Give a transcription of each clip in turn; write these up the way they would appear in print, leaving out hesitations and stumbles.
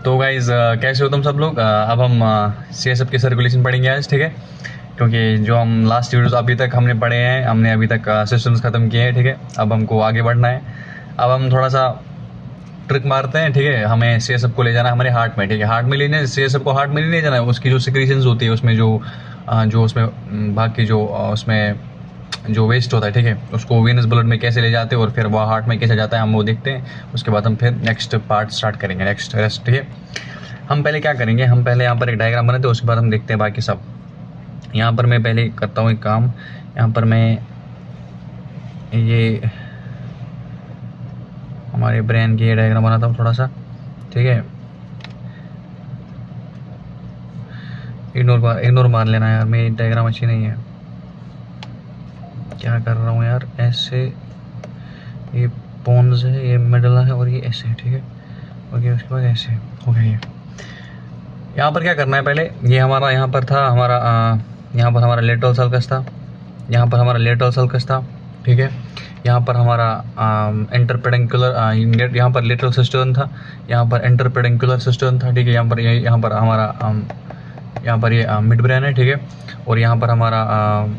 तो गाइज कैसे हो तुम सब लोग। अब हम CSF की सर्कुलेशन पढ़ेंगे आज, ठीक है। क्योंकि जो हम लास्ट वीडियोस अभी तक हमने पढ़े हैं, हमने अभी तक सिस्टम्स ख़त्म किए हैं, ठीक है। अब हमको आगे बढ़ना है। अब हम थोड़ा सा ट्रिक मारते हैं, ठीक है। हमें CSF को ले जाना है हमारे हार्ट में, ठीक है। हार्ट में लेने CSF को हार्ट में नहीं ले जाना है, उसकी जो सिक्रीशंस होती है उसमें जो उसमें बाकी जो उसमें जो वेस्ट होता है, ठीक है, उसको वीनस ब्लड में कैसे ले जाते हैं और फिर वो हार्ट में कैसे जाता है हम वो देखते हैं। उसके बाद हम फिर नेक्स्ट पार्ट स्टार्ट करेंगे, नेक्स्ट रेस्ट, ठीक है। हम पहले क्या करेंगे, हम पहले यहाँ पर एक डायग्राम बनाते हैं, उसके बाद हम देखते हैं बाकी सब। यहाँ पर मैं पहले करता हूँ एक काम, यहाँ पर मैं ये हमारे ब्रेन की ये डायग्राम बनाता हूँ थोड़ा सा, ठीक है। इग्नोर मार लेना यार, मेरी डायग्राम अच्छी नहीं है। क्या कर रहा हूँ यार, ऐसे ये पोन्स है, ये मिडल है और ये ऐसे, ठीक है। ओके, उसके बाद ऐसे हो गया ये। यहाँ पर क्या करना है, पहले ये हमारा यहाँ पर था हमारा यहाँ पर हमारा लेटरल सल्कस था, यहाँ पर हमारा लेटरल सल्कस था, ठीक है। यहाँ पर हमारा इंटरपेडिकुलर यहाँ पर लेटरल सिस्टर्न था, यहाँ पर इंटरपेडिकुलर सिस्टर्न था, ठीक है। यहाँ पर हमारा यहाँ पर ये मिड ब्रेन है, ठीक है। और यहाँ पर हमारा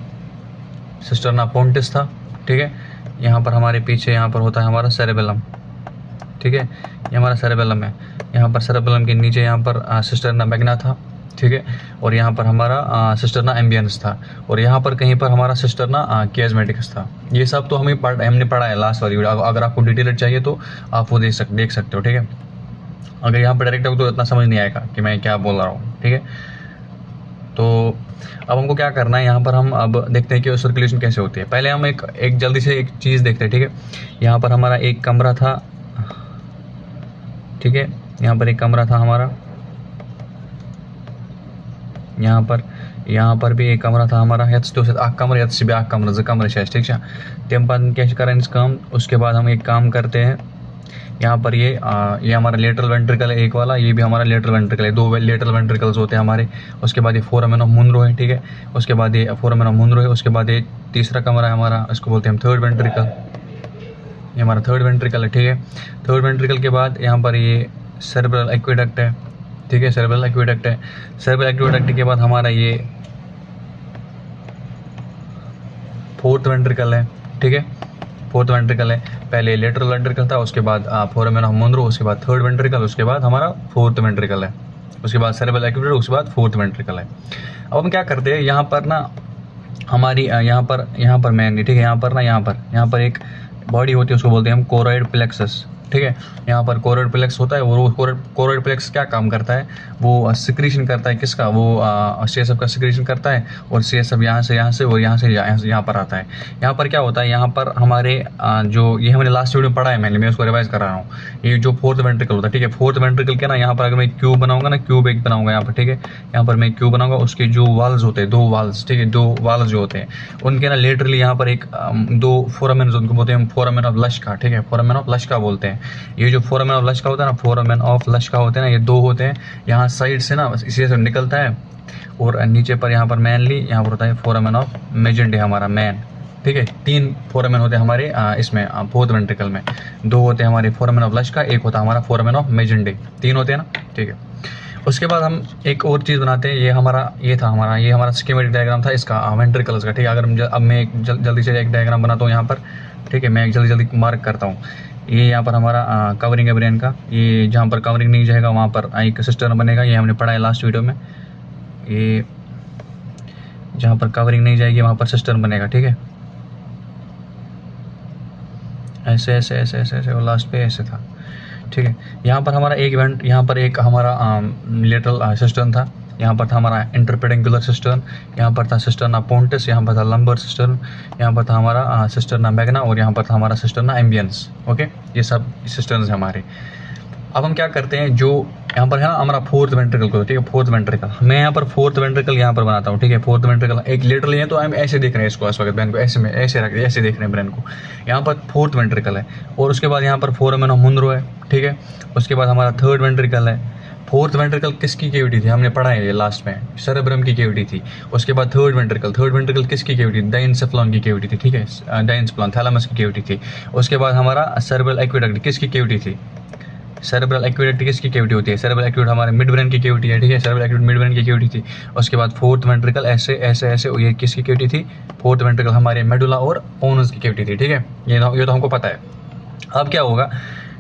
सिस्टर्ना पोंटिस था, ठीक है। यहाँ पर हमारे पीछे यहाँ पर होता है हमारा सेरेबेलम, ठीक है। ये हमारा सेरेबेलम है। यहाँ पर सेरेबेलम के नीचे यहाँ पर सिस्टर्ना मैग्ना था, ठीक है। और यहाँ पर हमारा सिस्टर्ना एम्बियंस था, और यहाँ पर कहीं पर हमारा सिस्टर्ना कियाज्मेटिकस था। ये सब तो हमने पढ़ा है लास्ट वाली वीडियो। अगर आपको डिटेल चाहिए तो आप वो देख सकते हो, ठीक है। अगर यहाँ पर डायरेक्ट हो तो इतना समझ नहीं आएगा कि मैं क्या बोल रहा हूँ, ठीक है। तो अब हमको क्या करना है, यहाँ पर हम अब देखते हैं कि सर्कुलेशन कैसे होती है। पहले हम एक जल्दी से एक चीज़ देखते हैं, ठीक है। यहाँ पर हमारा एक कमरा था, ठीक है। यहाँ पर एक कमरा था हमारा, यहाँ पर भी एक कमरा था हमारा। कमरा ठीक है। तम पत क्या करें काम, उसके बाद हम एक काम करते हैं। यहाँ पर ये हमारा लेटरल वेंट्रिकल है एक वाला, ये भी हमारा लेटरल वेंट्रिकल है। दो लेटरल वेंट्रिकल्स होते हैं हमारे। उसके बाद ये फोरामेन ऑफ मुनरो है, ठीक है। उसके बाद ये फोरामेन ऑफ मुनरो है। उसके बाद ये तीसरा कमरा है हमारा, इसको बोलते हैं हम थर्ड वेंट्रिकल। ये हमारा थर्ड वेंट्रिकल है, ठीक है। थर्ड वेंट्रिकल के बाद यहाँ पर ये सेरेब्रल एक्वेडक्ट है, ठीक है। सेरेब्रल एक्वेडक्ट है। सेरेब्रल एक्वेडक्ट के बाद हमारा ये फोर्थ वेंट्रिकल है, ठीक है। फोर्थ वेंट्रिकल है। पहले लेटरल वेंट्रिकल था, उसके बाद फोरामेन ऑफ मुनरो, उसके बाद थर्ड वेंट्रिकल, उसके बाद हमारा फोर्थ वेंट्रिकल है, उसके बाद सेरेब्रल एक्वेडक्ट, उसके बाद फोर्थ वेंट्रिकल है। अब हम क्या करते हैं, यहाँ पर ना हमारी यहाँ पर मेनली, ठीक है। यहाँ पर एक बॉडी होती है, उसको बोलते हैं हम कोरोइड प्लेक्सस, ठीक है। यहाँ पर कोरोइड प्लेक्स होता है, और कोरोइड प्लेक्स क्या काम करता है, वो सिक्रीशन करता है किसका, वो CSF का सिक्रीशन करता है। और CSF यहाँ से और यहाँ पर आता है। यहाँ पर क्या होता है, यहाँ पर हमारे जो ये हमने लास्ट वीडियो पढ़ा है, मैं उसको रिवाइज कर रहा हूँ। ये जो फोर्थ वेंट्रिकल होता है, ठीक है। फोर्थ वेंट्रिकल के ना यहाँ पर अगर मैं क्यूब बनाऊंगा ना, क्यूब एक बनाऊंगा यहाँ पर, ठीक है। यहाँ पर मैं क्यूब बनाऊंगा, उसके जो वाल्स होते हैं, 2 वाल्स, ठीक है। 2 वाल्स जो होते हैं उनके ना लेटरली यहाँ पर एक 2 फोरामेन, उनको बोलते हैं फोरामेन ऑफ लश्का, ठीक है। फोरामेन ऑफ लश्का बोलते हैं। ये जो फोरामेन ऑफ लश्का होता है ना, फोरामेन ऑफ लश्का होते हैं ना, ये 2 होते हैं। यहाँ साइड से ना इसी से निकलता है, और नीचे पर यहाँ पर मेनली यहाँ पर होता है फोरामेन ऑफ मेजेंडे, हमारा मैन, ठीक है। 3 फोरामेन होते हैं हमारे इसमें फोर्थ वेंट्रिकल में। 2 होते हैं हमारे फोरामेन ऑफ लश्का, एक होता है हमारा फोरामेन ऑफ मेजेंडे। 3 होते हैं ना, ठीक है। उसके बाद हम एक और चीज़ बनाते हैं। ये हमारा स्कीमेटिक डायग्राम था इसका वेंट्रिकल्स का, ठीक है। अब मैं जल्दी से एक डायग्राम बनाता हूँ यहाँ पर, ठीक है। मैं एक जल्दी मार्क करता हूँ। ये यहाँ पर हमारा कवरिंग है ब्रेन का। ये जहाँ पर कवरिंग नहीं जाएगा वहाँ पर एक सिस्टर्न बनेगा, ये हमने पढ़ा है लास्ट वीडियो में। ये जहाँ पर कवरिंग नहीं जाएगी वहाँ पर सिस्टर्न बनेगा, ठीक है। ऐसे ऐसे ऐसे ऐसे ऐसे, और लास्ट पे ऐसे था, ठीक है। यहाँ पर हमारा एक हमारा लेटरल सिस्टर्न था। यहाँ पर था हमारा इंटरपेडिकुलर सिस्टर्न, यहाँ पर था सिस्टर्ना पोंटिस, यहाँ पर था लंबर सिस्टर्न, यहाँ पर था हमारा सिस्टर्ना मैग्ना, और यहाँ पर था हमारा सिस्टर्ना एम्बियंस, ओके। ये सब सिस्टर्न्स हैं हमारे। अब हम क्या करते हैं, जो यहाँ पर है ना हमारा फोर्थ वेंट्रिकल को, ठीक है। फोर्थ वेंट्रिकल मैं यहाँ पर फोर्थ वेंट्रिकल यहाँ पर बनाता हूँ, ठीक है। फोर्थ वेंट्रिकल एक लिटरली है, तो हम ऐसे देख रहे हैं इसको, इस वक्त ब्रेन को ऐसे में ऐसे रख ऐसे देख रहे हैं ब्रेन को। यहाँ पर फोर्थ वेंट्रिकल है, और उसके बाद यहाँ पर फोरामेन ऑफ मुनरो है, ठीक है। उसके बाद हमारा थर्ड वेंट्रिकल है। फोर्थ वेंट्रिकल किसकी केविटी थी, हमने पढ़ा है ये लास्ट में, सेरेब्रम की केविटी थी। उसके बाद थर्ड वेंट्रिकल किसकी केविटी, डायेन्सेफ्लॉन की केविटी थी, ठीक है। डायेन्सेफ्लॉन थैलेमस की केविटी थी। उसके बाद हमारा सेरेब्रल एक्वेडक्ट किसकी केविटी थी, सेरेब्रल एक्विडिटी किसकी कैविटी होती है? सेरेब्रल एक्विडिटी हमारे मिड ब्रेन की कैविटी है, ठीक है, सेरेब्रल एक्विडिटी मिड ब्रेन की कैविटी थी। उसके बाद फोर्थ वेंट्रिकल ऐसे ऐसे ऐसे, ये किसकी कैविटी थी? फोर्थ वेंट्रिकल हमारे मेडुला और पोनस की कैविटी थी, ठीक है, ये तो हमको पता है। अब क्या होगा,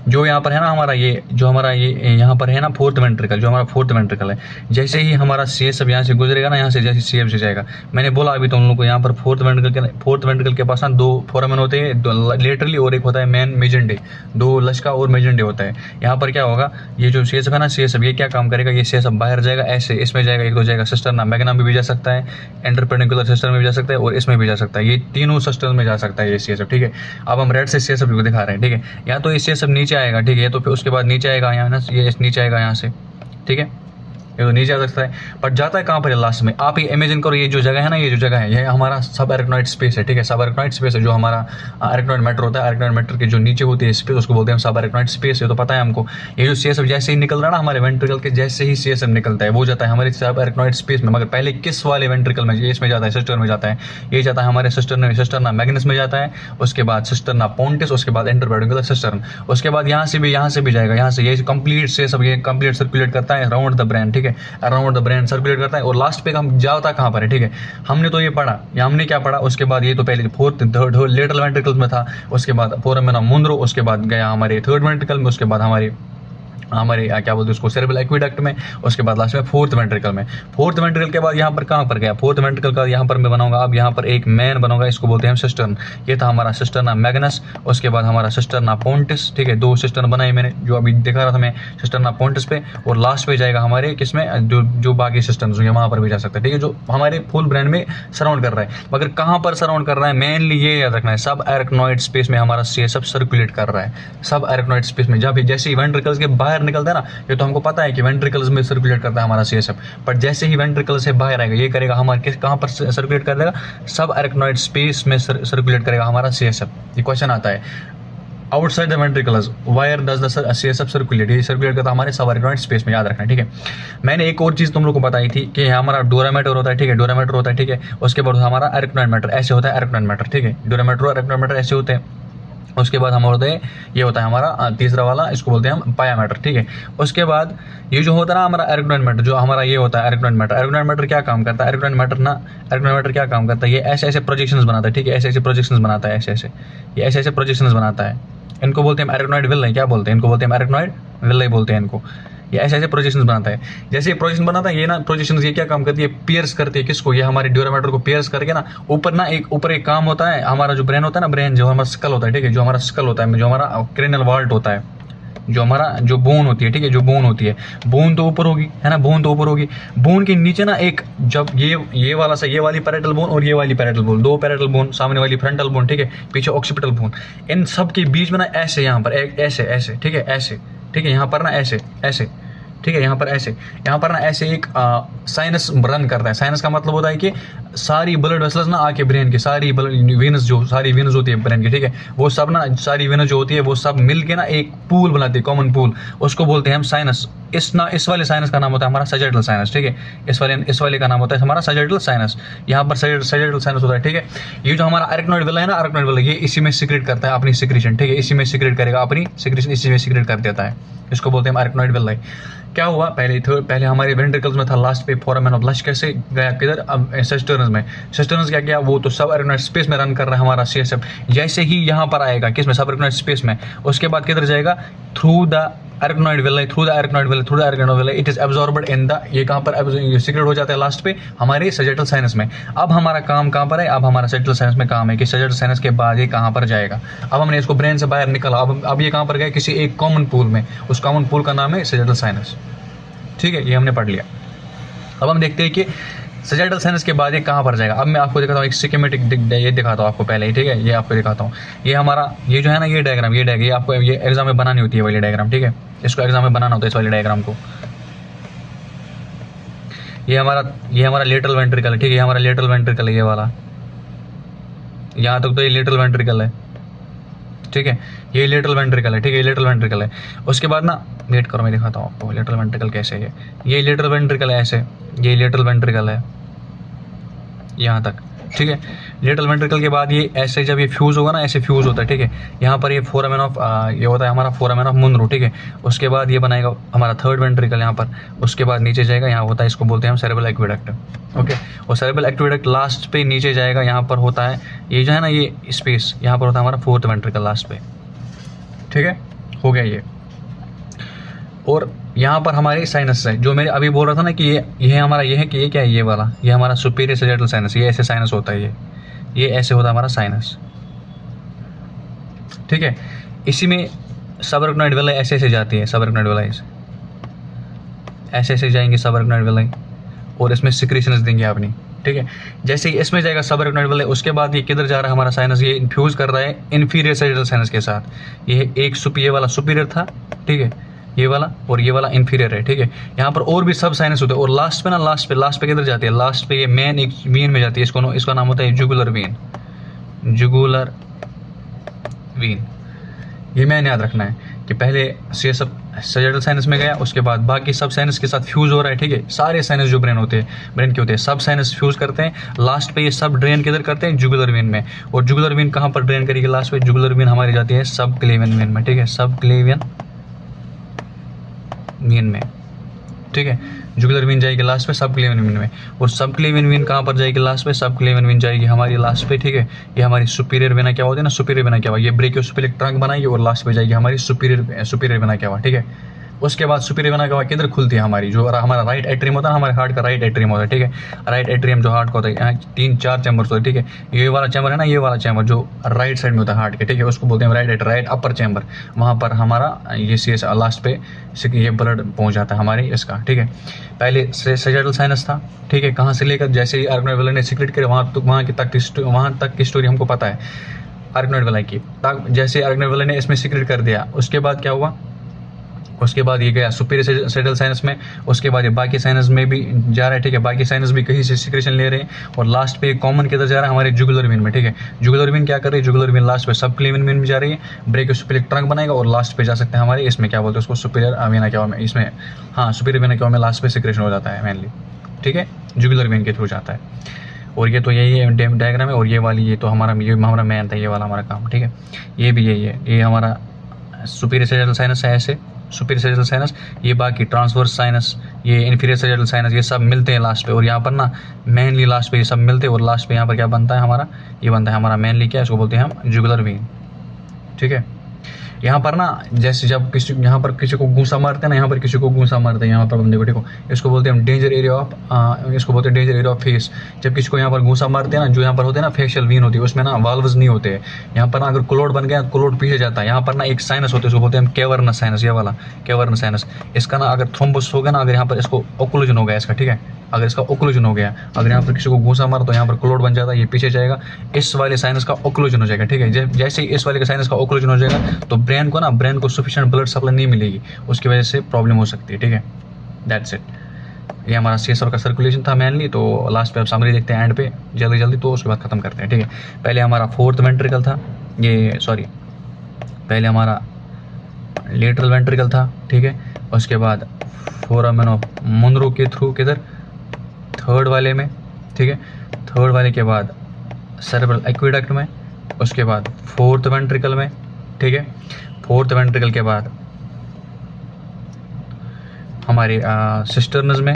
जो यहाँ पर है ना हमारा ये जो हमारा ये यहाँ पर है ना फोर्थ वेंट्रिकल, जो हमारा फोर्थ वेंट्रिकल है, जैसे ही हमारा सीएस अब यहाँ से गुजरेगा ना, यहाँ से जैसे सीएफ से जाएगा, मैंने बोला अभी तुम लोगों को यहाँ पर फोर्थ वेंट्रिकल के पास ना दो फोरामेन होते हैं लेटरली, और एक होता है मेन मेजेंडे, दो लचका और मेजेंडे होता है। यहाँ पर क्या होगा, ये जो सीएसएफ है ना, सीएसएफ ये क्या काम करेगा, ये सीएसएफ बाहर जाएगा ऐसे, इसमें जाएगा, एक तो जाएगा सिस्टर्ना मैग्ना में भी जा सकता है, एंटरपेडिकुलर सिस्टम में भी जा सकता है और इसमें भी जा सकता है, ये तीनों सिस्टम में जा सकता है ये सीएसएफ, ठीक है। अब हम रेड से सीएसएफ को दिखा रहे हैं, ठीक है, या तो ये सीएसएफ नीचे आएगा, ठीक है, तो फिर उसके बाद नीचे आएगा यहाँ ना, ये नीचे आएगा यहाँ से, ठीक है, ये तो नीचे आ सकता है, पर जाता है कहाँ पर है लास्ट में। आप ये इमेजिन करो, ये जो जगह है ना, ये जो जगह है, ये हमारा सब एरेक्नॉइड स्पेस है, ठीक है, सब एरेक्नॉइड स्पेस है, जो हमारा एरेक्नॉइड मैटर होता है, एरेक्नॉइड मैटर के जो नीचे होती है स्पेस, उसको बोलते हैं सब एरेक्नॉइड स्पेस, ये तो पता है हमको। ये जो सीएसएफ जैसे ही निकल रहा है ना हमारे वेंट्रिकल के, जैसे ही सीएसएफ निकलता है वो जाता है हमारे सब एरेक्नॉइड स्पेस में, मगर पहले किस वाले वेंट्रिकल में? ये इसमें जाता है, सिस्टर में जाता है, ये जाता है हमारे सिस्टर्ना मैग्नस में जाता है, उसके बाद सिस्टर्ना पोंटिस, उसके बाद एंटरपेडिकुलर सिस्टर्न, उसके बाद यहाँ से भी जाएगा, यहाँ से ये कंप्लीट सीएसएफ ये कंप्लीट सर्कुलेट करता है अराउंड द ब्रेन, ठीक है, अराउंड द ब्रेन सर्कुलेट करता है, और लास्ट पे हम जाता कहाँ पर है, ठीक है, हमने तो ये पढ़ा, या हमने क्या पढ़ा, उसके बाद ये तो पहले फोर्थ लेटरल वेंट्रिकल में था, उसके बाद फोरामेना मुंड्रो, उसके बाद गया हमारे थर्ड वेंट्रिकल में, उसके बाद हमारे क्या बोलते हैं उसको, सेरेब्रल एक्विडक्ट में, उसके बाद लास्ट में फोर्थ वेंट्रिकल में। फोर्थ वेंट्रिकल के बाद यहाँ पर कहाँ पर गया, फोर्थ वेंट्रिकल का यहाँ पर मैं बनाऊंगा, अब यहाँ पर एक मैन बनाऊंगा, इसको बोलते हैं सिस्टर्न, ये था हमारा सिस्टर्ना मैग्नस, उसके बाद हमारा सिस्टर्ना पोंटिस, ठीक है, दो सिस्टर्न बनाए मैंने, जो अभी दिखा रहा था मैं सिस्टर्ना पोंटिस पे, और लास्ट पे जाएगा हमारे किसमें, जो बाकी सिस्टम्स होंगे वहाँ पर भी जा सकते हैं, ठीक है, जो हमारे फुल ब्रेन में सराउंड कर रहा है। मगर कहाँ पर सराउंड कर रहा है, मेनली ये याद रखना है, सब एरेक्नॉइड स्पेस में हमारा सीएसएफ सर्कुलेट कर रहा है, सब एरेक्नॉइड स्पेस में, जब जैसे ही वेंट्रिकल्स के बाहर निकलता है ना, ये तो हमको पता है कि वेंट्रिकल्स में सर्कुलेट करता है हमारा सीएसएफ, पर जैसे ही वेंट्रिकल से बाहर आएगा, ये करेगा हमारे कहाँ पर सर्कुलेट कर देगा, सब एरेक्नॉइड स्पेस में सर्कुलेट करेगा हमारा सीएसएफ। ये क्वेश्चन आता है, outside the ventricles wire does the CSF circulate, ये सर्कुलेट करता है हमारे सब एरेक्नॉइड स्पेस में, याद रखना, ठीक है। मैंने एक और चीज़ तुम लोग को बताई थी कि हमारा डोरामेटर होता है, ठीक है, डोरामेटर होता है, ठीक है, उसके बाद हमारा एरेक्नॉइड मैटर ऐसे होता है, एरेक्नॉइड मैटर, ठीक है, डोरामेटर और एरेक्नॉइड मैटर ऐसे होते हैं। उसके बाद हम होते हैं, ये होता है हमारा तीसरा वाला, इसको बोलते हैं हम पाया मैटर, ठीक है। उसके बाद ये जो होता है ना हमारा एरेक्नॉइड मैटर, जो हमारा ये होता है एरेक्नॉइड मैटर, एरेक्नॉइड मैटर क्या काम करता है, एरेक्नॉइड मैटर क्या काम करता है, ये ऐसे ऐसे प्रोजेक्शंस बनाता है, ठीक है, ऐसे ऐसे प्रोजेक्शंस बनाता है, ये ऐसे ऐसे प्रोजेक्शंस बनाता है, इनको बोलते हैं एरेक्नॉइड विल्लाई, क्या बोलते हैं इनको, बोलते हैं एरेक्नॉइड विल्लाई बोलते हैं इनको। ये ऐसे ऐसे प्रोजेक्शंस बनाता है, जैसे ये प्रोजेक्शन बनाता है, ये ना प्रोजेक्शंस ये क्या काम करती है, पियर्स करती है किसको, ये हमारे ड्यूरामेटर को पियर्स करके ना ऊपर एक काम होता है, हमारा जो ब्रेन होता है ना, ब्रेन जो हमारा स्कल होता है, ठीक है, जो हमारा स्कल होता है, जो हमारा क्रेनियल वाल्ट होता है, जो बोन होती है, ठीक है, जो बोन होती है, बोन तो ऊपर होगी, है ना, बोन तो ऊपर होगी, बोन के नीचे ना एक, जब ये वाली पैरेटल बोन और ये वाली पैरेटल बोन, दो पैरेटल बोन, सामने वाली फ्रंटल बोन, ठीक है, पीछे ऑक्सीपिटल बोन, इन सब के बीच में ना ऐसे यहाँ पर ऐसे, ठीक है, ऐसे, ठीक है, यहाँ पर ना ऐसे, ठीक है, यहाँ पर ना ऐसे एक साइनस रन करता है। साइनस का मतलब होता है कि सारी ब्लड वेसल्स ना आके ब्रेन की सारी वेनस होती है ब्रेन की, ठीक है, वो सब ना सारी वेनस जो होती है वो सब मिल के ना एक पूल बनाती है, कॉमन पूल, उसको बोलते हैं हम साइनस। इस वाले साइनस का नाम होता है हमारा सैजिटल साइनस, ठीक है, इस वाले का नाम होता है हमारा सैजिटल साइनस, यहाँ पर सैजिटल साइनस होता है, ठीक है। ये जो हमारा अरेक्नॉइड विला है ना, अरेक्नॉइड विला, ये इसी में सीक्रेट करता है अपनी सिक्रीशन, ठीक है, इसी में सीक्रेट करेगा अपनी सिक्रीशन, इसी में सीक्रेट कर देता है, इसको बोलते हैं अरेक्नॉइड विला। क्या हुआ, पहले हमारे वेंट्रिकल्स में था, लास्ट पे फोरामेन ऑफ लश कैसे गया किधर, अब सिस्टर्नस में। सिस्टर्नस क्या किया, वो तो सब एरेक्नॉइड स्पेस में रन कर रहा है हमारा सीएसएफ, जैसे ही यहाँ पर आएगा किसमें, सब एरेक्नॉइड स्पेस में, उसके बाद किधर जाएगा, through the arachnoid villa, it is absorbed in the, ये कहाँ पर सीक्रेट हो जाता है लास्ट पे हमारे सैजिटल साइनस में। अब हमारा काम कहाँ पर है, अब हमारा सैजिटल साइनस में काम है कि सैजिटल साइनस के बाद ये कहाँ पर जाएगा। अब हमने इसको ब्रेन से बाहर निकाला, अब ये कहाँ पर गया, किसी एक कॉमन पूल में, उस कॉमन पूल का नाम है सैजिटल साइनस, ठीक है, ये हमने पढ़ लिया। अब हम देखते हैं कि सैजिटल साइनस के बाद ये कहाँ पर जाएगा। अब मैं आपको दिखाता हूँ एक स्कीमेटिक, ये दिखाता हूँ आपको पहले ही, ठीक है, ये आपको दिखाता हूँ, ये हमारा ये जो है ना, ये डायग्राम, ये आपको ये एग्जाम में बनानी होती है वाली डायग्राम, ठीक है, इसको एग्जाम में बनाना होता है इस वाली डायग्राम को। ये हमारा लेटरल वेंट्रिकल है, ठीक है, ये हमारा लेटरल वेंट्रिकल है, ये वाला, यहाँ तक तो ये लेटरल वेंट्रिकल है, ठीक है, ये लेटरल वेंट्रिकल है, ठीक है, ये लेटरल वेंट्रिकल है। उसके बाद ना वेट करो, मैं दिखाता हूँ आपको लेटरल वेंट्रिकल कैसे है। ये लेटरल वेंट्रिकल है ऐसे, ये लेटरल वेंट्रिकल है यहाँ तक, ठीक है। लेटरल वेंट्रिकल के बाद ये ऐसे जब ये फ्यूज़ होगा ना, ऐसे फ्यूज़ होता है, ठीक है। यहाँ पर ये फोरामेन ऑफ ये होता है हमारा फोरामेन ऑफ मुनरो, ठीक है। उसके बाद ये बनाएगा हमारा थर्ड वेंट्रिकल यहाँ पर, उसके बाद नीचे जाएगा, यहाँ होता है, इसको बोलते हैं हम सेरेब्रल एक्वेडक्ट, ओके। और सेरेब्रल एक्वेडक्ट लास्ट पे नीचे जाएगा, यहाँ पर होता है ये जो है ना ये स्पेस, यहाँ पर होता है हमारा फोर्थ वेंट्रिकल लास्ट पे, ठीक है। हो गया ये। और यहाँ पर हमारे साइनस है, जो मैंने अभी बोल रहा था ना कि ये हमारा ये है कि ये क्या है, ये वाला, ये हमारा सुपीरियर सैजिटल साइनस, ये ऐसे साइनस होता है, ये ऐसे होता है हमारा साइनस, ठीक है। इसी में सबअरेक्नॉइड विलाई ऐसे ऐसे जाती है, सबअरेक्नॉइड विलाई ऐसे ऐसे जाएंगे सबअरेक्नॉइड विलाई, और इसमें सिक्रीशंस देंगे आपने, ठीक है। जैसे ही इसमें जाएगा सबअरेक्नॉइड विलाई, उसके बाद ये किधर जा रहा है हमारा साइनस, ये इन्फ्यूज कर रहा है इन्फीरियर सैजिटल साइनस के साथ। ये एक ये वाला सुपीरियर था, ठीक है, ये वाला, और ये वाला इन्फीरियर है, ठीक है। यहाँ पर और भी सब साइनस होते हैं, और लास्ट पे ना, लास्ट पे किधर जाती है, लास्ट पे ये मेन एक वीन में जाती है, इसका नाम होता है जुगुलर वीन, जुगुलर वीन। ये मैंने याद रखना है कि पहले ये सब सैजिटल साइनस में गया, उसके बाद बाकी सब साइनस के साथ फ्यूज हो रहा है, ठीक है। सारे साइनस जो ब्रेन के होते हैं सब साइनस फ्यूज करते हैं, लास्ट पे ये सब ड्रेन किधर करते हैं, जुगुलर वीन में। और जुगुलर वीन कहाँ पर ड्रेन करेगी लास्ट पे, जुगुलर वीन हमारी जाती है सब क्लेवियन वीन में, ठीक है, सब क्लेवियन वीन में, ठीक है। जुगुलर वीन जाएगी लास्ट पे सब क्लेवियन वीन में, और सब क्लेवियन वीन कहाँ पर जाएगी लास्ट पे, सब क्लेवियन वीन जाएगी हमारी लास्ट पे, ठीक है। ये हमारी सुपीरियर वेना क्या होती है ना, सुपीरियर वेना क्या हुआ, ये ब्रेकियोसेफेलिक ट्रंक बनाएगी और लास्ट पे जाएगी हमारी सुपीरियर वेना क्या हुआ, ठीक है। उसके बाद सुपीरियर वेना क्या हुआ, किधर खुलती है हमारी, जो हमारा राइट एट्रियम होता है, हमारे हार्ट का राइट एट्रियम होता है, ठीक है। राइट एट्रियम जो हार्ट का होता है, यहाँ 3-4 चैम्बर्स होते हैं, ठीक है। ये वाला चैम्बर है ना, ये वाला चैम्बर जो राइट साइड में होता है हार्ट के, ठीक है, उसको बोलते हैं राइट अपर चैम्बर। वहाँ पर हमारा ये सी लास्ट पे ये ब्लड पहुँच जाता है हमारे इसका, ठीक है। पहले सैजिटल साइनस था, ठीक है, कहाँ से लेकर जैसे ही अरेक्नॉइड विलाई ने सीक्रेट करे वहाँ तक की स्टोरी हमको पता है अरेक्नॉइड विलाई की। जैसे अरेक्नॉइड विलाई ने इसमें सीक्रेट कर दिया, उसके बाद क्या हुआ, उसके बाद ये गया सुपीरियर सैजिटल साइनस में, उसके बाद ये बाकी साइनस में भी जा रहा है, ठीक है। बाकी साइनस भी कहीं से सिक्रेशन ले रहे हैं, और लास्ट पे कॉमन किधर जा रहा है, हमारे जुगुलर वीन में, ठीक है। जुगुलर वीन क्या कर रही है, जुगुलर वीन लास्ट पे सब क्लेवियन वीन में जा रही है, ब्रेकियोसेफेलिक ट्रंक बनाएगा, और लास्ट पे जा सकते हैं हमारे इसमें क्या बोलते हैं उसको, सुपीरियर वेना क्या में, इसमें हाँ सुपीरियर वेना क्या में लास्ट पे सिक्रेशन हो जाता है मेनली, ठीक है, जुगुलर वीन के थ्रू जाता है। और ये तो यही है डायग्राम है, और ये वाली ये तो हमारा मैन था, ये वाला हमारा काम, ठीक है। ये भी यही है, ये हमारा सुपीरियर सैजिटल साइनस है, ऐसे सुपीरियर सैजिटल साइनस, ये बाकी ट्रांसवर्स साइनस, ये इन्फीरियर सैजिटल साइनस, ये सब मिलते हैं लास्ट पे, और यहाँ पर ना मेनली लास्ट पे ये सब मिलते हैं, और लास्ट पे यहाँ पर क्या बनता है हमारा, ये बनता है हमारा मेनली क्या, इसको बोलते हैं हम जुगुलर वीन, ठीक है। यहाँ पर ना जैसे जब यहाँ पर किसी को घूसा मारते हैं ना, यहाँ पर किसी को घूसा मारते हैं, यहाँ पर बंदे को, ठीक हो, इसको बोलते हैं हम डेंजर एरिया ऑफ फेस। जब किसी को यहाँ पर घूसा मारते हैं ना, जो यहाँ पर होते हैं ना फेशियल वीन होती है, उसमें ना वाल्व्स नहीं होते हैं। यहाँ पर ना अगर क्लोड बन गया, क्लोड पीछे जाता है। यहाँ पर ना एक साइनस होता है, उसको बोलते हैं हम कैवर्नस साइनस, ये वाला कैवर्नस साइनस। इसका ना अगर थ्रोम्बस हो गया ना, अगर यहाँ पर इसको ओक्लूजन हो गया इसका, ठीक है, अगर इसका ओक्लूजन हो गया, अगर यहाँ पर किसी को घूसा मारा तो यहाँ पर क्लोड बन जाता है, ये पीछे जाएगा, इस वाले साइनस का ओक्लूजन हो जाएगा, ठीक है। जैसे ही इस वाले का साइनस का ओक्लूजन हो जाएगा तो ब्रेन को सफिशिएंट ब्लड सप्लाई नहीं मिलेगी, उसकी वजह से प्रॉब्लम हो सकती है, ठीक है। That's it. ये हमारा सीएसआर का सर्कुलेशन था मेनली। तो लास्ट पे आप समरी देखते हैं एंड पे जल्दी, तो उसके बाद खत्म करते हैं, ठीक है। पहले हमारा फोर्थ वेंट्रिकल था, पहले हमारा लेटरल वेंट्रिकल था, ठीक है। उसके बाद फोरामेन ऑफ मुनरो के थ्रू किधर, थर्ड वाले में, ठीक है। थर्ड वाले के बाद सेरेब्रल एक्वेडक्ट में, उसके बाद फोर्थ वेंट्रिकल में, ठीक है। फोर्थ वेंट्रिकल के बाद हमारे सिस्टर्नस में,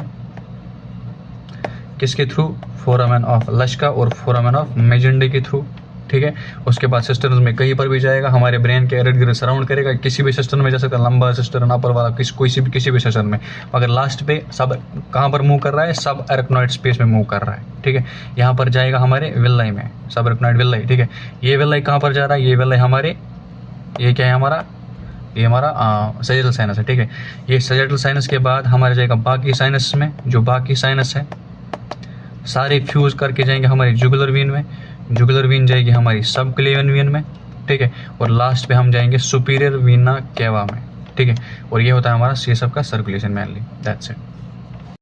किसके थ्रू, फोरामेन ऑफ लश्का और फोरामेन ऑफ मेजेंडे के थ्रू, ठीक है। उसके बाद सिस्टर्नस में कहीं पर भी जाएगा, हमारे ब्रेन के इर्द गिर्द सराउंड करेगा, किसी भी सिस्टम में जा सकता है, लंबा सिस्टम, अपर वाला, किसी भी सिस्टम में। अगर लास्ट पे सब कहाँ पर मूव कर रहा है, सब अरेक्नॉइड स्पेस में मूव कर रहा है, ठीक है। यहाँ पर जाएगा हमारे विलाई में, सब अरेक्नॉइड विलाई, ठीक है। ये विलाई कहाँ पर जा रहा है, ये विलाई हमारे, ये क्या है हमारा, ये हमारा सैजिटल साइनस है, ठीक है। ये सैजिटल साइनस के बाद हमारे जाएगा बाकी साइनस में, जो बाकी साइनस है सारे फ्यूज करके जाएंगे हमारी जुगुलर वीन में, जुगुलर वीन जाएगी हमारी सब क्लेवियन वीन में, ठीक है। और लास्ट पे हम जाएंगे सुपीरियर वीना केवा में, ठीक है। और ये होता है हमारा सीएसएफ का सर्कुलेशन मेनली। That's it.